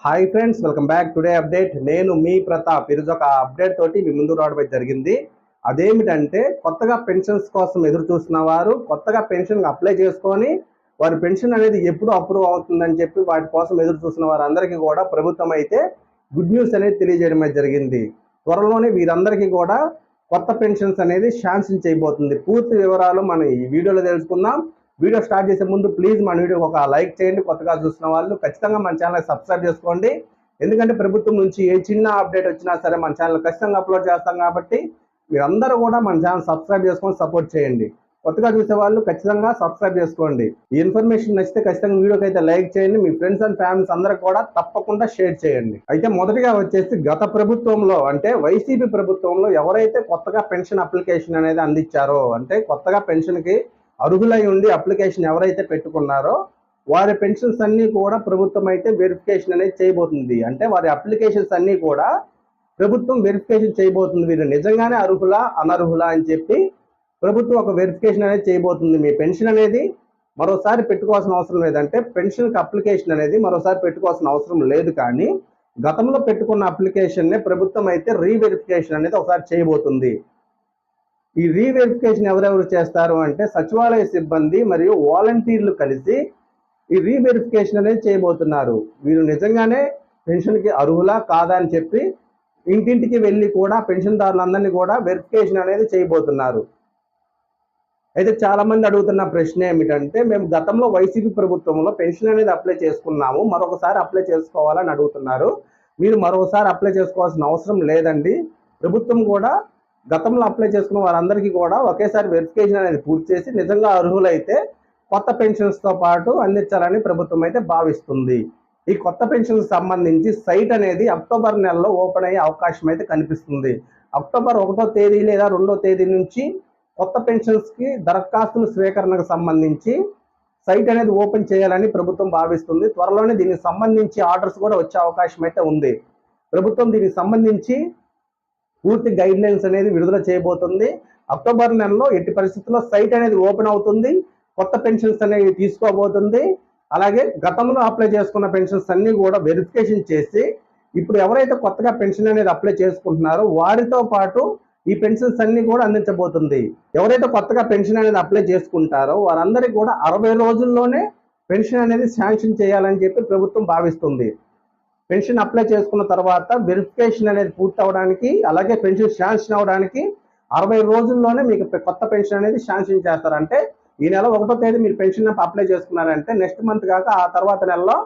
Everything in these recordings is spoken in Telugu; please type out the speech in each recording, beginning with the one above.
Hi friends, welcome back. Today update. నేను మీ ప్రతాప్. ఈరోజు ఒక అప్డేట్ తోటి మీ ముందు రావడం జరిగింది. అదేమిటంటే, కొత్తగా పెన్షన్స్ కోసం ఎదురు చూస్తున్న వారు కొత్తగా పెన్షన్ అప్లై చేసుకొని వారి పెన్షన్ అనేది ఎప్పుడు అప్రూవ్ అవుతుందని చెప్పి వాటి కోసం ఎదురు చూస్తున్న వారందరికీ కూడా ప్రభుత్వం అయితే గుడ్ న్యూస్ అనేది తెలియజేయడం జరిగింది. త్వరలోనే వీరందరికీ కూడా కొత్త పెన్షన్స్ అనేది శాంక్షన్ చేయబోతుంది. పూర్తి వివరాలు మనం ఈ వీడియోలో తెలుసుకుందాం. వీడియో స్టార్ట్ చేసే ముందు ప్లీజ్ మన వీడియోకి ఒక లైక్ చేయండి. కొత్తగా చూసిన వాళ్ళు ఖచ్చితంగా మన ఛానల్ సబ్స్క్రైబ్ చేసుకోండి. ఎందుకంటే ప్రభుత్వం నుంచి ఏ చిన్న అప్డేట్ వచ్చినా సరే మన ఛానల్ ఖచ్చితంగా అప్లోడ్ చేస్తాం కాబట్టి మీరందరూ కూడా మన ఛానల్ సబ్స్క్రైబ్ చేసుకొని సపోర్ట్ చేయండి. కొత్తగా చూసే వాళ్ళు ఖచ్చితంగా సబ్స్క్రైబ్ చేసుకోండి. ఈ ఇన్ఫర్మేషన్ నచ్చితే ఖచ్చితంగా వీడియోకి అయితే లైక్ చేయండి. మీ ఫ్రెండ్స్ అండ్ ఫ్యామిలీస్ అందరూ కూడా తప్పకుండా షేర్ చేయండి. అయితే మొదటిగా వచ్చేసి గత ప్రభుత్వంలో అంటే వైసీపీ ప్రభుత్వంలో ఎవరైతే కొత్తగా పెన్షన్ అప్లికేషన్ అనేది అందించారో, అంటే కొత్తగా పెన్షన్కి అర్హులై ఉండి అప్లికేషన్ ఎవరైతే పెట్టుకున్నారో వారి పెన్షన్స్ అన్నీ కూడా ప్రభుత్వం అయితే వెరిఫికేషన్ అనేది చేయబోతుంది. అంటే వారి అప్లికేషన్స్ అన్నీ కూడా ప్రభుత్వం వెరిఫికేషన్ చేయబోతుంది. వీరు నిజంగానే అర్హులా అనర్హులా అని చెప్పి ప్రభుత్వం ఒక వెరిఫికేషన్ అనేది చేయబోతుంది. మీ పెన్షన్ అనేది మరోసారి పెట్టుకోవాల్సిన అవసరం లేదంటే పెన్షన్కి అప్లికేషన్ అనేది మరోసారి పెట్టుకోవాల్సిన అవసరం లేదు. కానీ గతంలో పెట్టుకున్న అప్లికేషన్నే ప్రభుత్వం అయితే రీవెరిఫికేషన్ అనేది ఒకసారి చేయబోతుంది. ఈ రీవెరిఫికేషన్ ఎవరెవరు చేస్తారు అంటే సచివాలయ సిబ్బంది మరియు వాలంటీర్లు కలిసి ఈ రీవెరిఫికేషన్ అనేది చేయబోతున్నారు. వీరు నిజంగానే పెన్షన్కి అర్హులా కాదా అని చెప్పి ఇంటింటికి వెళ్ళి కూడా పెన్షన్దారులందరినీ కూడా వెరిఫికేషన్ అనేది చేయబోతున్నారు. అయితే చాలా మంది అడుగుతున్న ప్రశ్న ఏమిటంటే, మేము గతంలో వైసీపీ ప్రభుత్వంలో పెన్షన్ అనేది అప్లై చేసుకున్నాము, మరొకసారి అప్లై చేసుకోవాలని అడుగుతున్నారు. మీరు మరొకసారి అప్లై చేసుకోవాల్సిన అవసరం లేదండి. ప్రభుత్వం కూడా గతంలో అప్లై చేసుకున్న వారందరికీ కూడా ఒకేసారి వెరిఫికేషన్ అనేది పూర్తి చేసి నిజంగా అర్హులైతే కొత్త పెన్షన్స్తో పాటు అందించాలని ప్రభుత్వం అయితే భావిస్తుంది. ఈ కొత్త పెన్షన్కి సంబంధించి సైట్ అనేది అక్టోబర్ నెలలో ఓపెన్ అయ్యే అవకాశం అయితే కనిపిస్తుంది. అక్టోబర్ 1వ తేదీ లేదా 2వ తేదీ నుంచి కొత్త పెన్షన్స్కి దరఖాస్తుల స్వీకరణకు సంబంధించి సైట్ అనేది ఓపెన్ చేయాలని ప్రభుత్వం భావిస్తుంది. త్వరలోనే దీనికి సంబంధించి ఆర్డర్స్ కూడా వచ్చే అవకాశం అయితే ఉంది. ప్రభుత్వం దీనికి సంబంధించి పూర్తి గైడ్ లైన్స్ అనేది విడుదల చేయబోతుంది. అక్టోబర్ నెలలో ఎట్టి పరిస్థితుల్లో సైట్ అనేది ఓపెన్ అవుతుంది. కొత్త పెన్షన్స్ అనేవి తీసుకోబోతుంది. అలాగే గతంలో అప్లై చేసుకున్న పెన్షన్స్ అన్ని కూడా వెరిఫికేషన్ చేసి ఇప్పుడు ఎవరైతే కొత్తగా పెన్షన్ అనేది అప్లై చేసుకుంటున్నారో వారితో పాటు ఈ పెన్షన్స్ అన్ని కూడా అందించబోతుంది. ఎవరైతే కొత్తగా పెన్షన్ అనేది అప్లై చేసుకుంటారో వారందరికీ కూడా 60 రోజుల్లోనే పెన్షన్ అనేది శాంక్షన్ చేయాలని చెప్పి ప్రభుత్వం భావిస్తుంది. పెన్షన్ అప్లై చేసుకున్న తర్వాత వెరిఫికేషన్ అనేది పూర్తి అవడానికి, అలాగే పెన్షన్ శాంక్షన్ అవడానికి 60 రోజుల్లోనే మీకు కొత్త పెన్షన్ అనేది శాంక్షన్ చేస్తారు. అంటే ఈ నెల 1వ తేదీ మీరు పెన్షన్ అప్లై చేసుకున్నారంటే నెక్స్ట్ మంత్ కాక ఆ తర్వాత నెలలో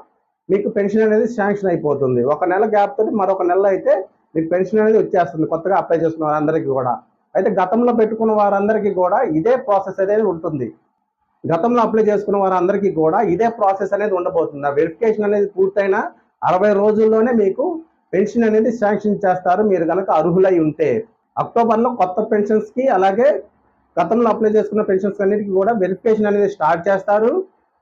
మీకు పెన్షన్ అనేది శాంక్షన్ అయిపోతుంది. ఒక నెల గ్యాప్ తోటి మరొక నెలలో అయితే మీకు పెన్షన్ అనేది వచ్చేస్తుంది కొత్తగా అప్లై చేసుకున్న వారందరికీ కూడా. అయితే గతంలో పెట్టుకున్న వారందరికీ కూడా ఇదే ప్రాసెస్ అనేది ఉంటుంది. గతంలో అప్లై చేసుకున్న వారందరికీ కూడా ఇదే ప్రాసెస్ అనేది ఉండబోతుంది. ఆ వెరిఫికేషన్ అనేది పూర్తయిన 60 రోజుల్లోనే మీకు పెన్షన్ అనేది శాంక్షన్ చేస్తారు మీరు కనుక అర్హులై ఉంటే. అక్టోబర్లో కొత్త పెన్షన్స్కి అలాగే గతంలో అప్లై చేసుకున్న పెన్షన్స్ అన్నిటికీ కూడా వెరిఫికేషన్ అనేది స్టార్ట్ చేస్తారు.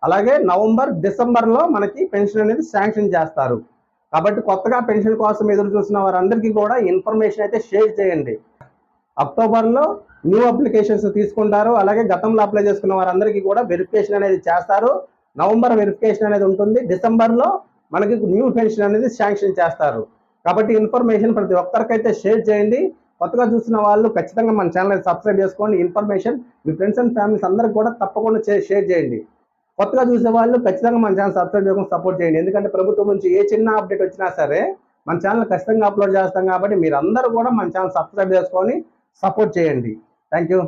అలాగే నవంబర్, డిసెంబర్లో మనకి పెన్షన్ అనేది శాంక్షన్ చేస్తారు. కాబట్టి కొత్తగా పెన్షన్ కోసం ఎదురు చూసిన వారందరికీ కూడా ఇన్ఫర్మేషన్ అయితే షేర్ చేయండి. అక్టోబర్లో న్యూ అప్లికేషన్స్ తీసుకుంటారు. అలాగే గతంలో అప్లై చేసుకున్న వారందరికీ కూడా వెరిఫికేషన్ అనేది చేస్తారు. నవంబర్ వెరిఫికేషన్ అనేది ఉంటుంది. డిసెంబర్లో మనకి న్యూ పెన్షన్ అనేది శాంక్షన్ చేస్తారు. కాబట్టి ఇన్ఫర్మేషన్ ప్రతి ఒక్కరికైతే షేర్ చేయండి. కొత్తగా చూసిన వాళ్ళు ఖచ్చితంగా మన ఛానల్ సబ్స్క్రైబ్ చేసుకోండి. Information me friends and families అందరికి కూడా తప్పకుండా షేర్ చేయండి. కొత్తగా చూసే వాళ్ళు ఖచ్చితంగా మన ఛానల్ సబ్స్క్రైబ్ చేసుకొని సపోర్ట్ చేయండి. ఎందుకంటే ప్రభుత్వం నుంచి ఏ చిన్న అప్డేట్ వచ్చినా సరే మన ఛానల్ ఖచ్చితంగా అప్లోడ్ చేస్తాం కాబట్టి మీరు అందరూ కూడా మన ఛానల్ సబ్స్క్రైబ్ చేసుకొని సపోర్ట్ చేయండి. Thank you.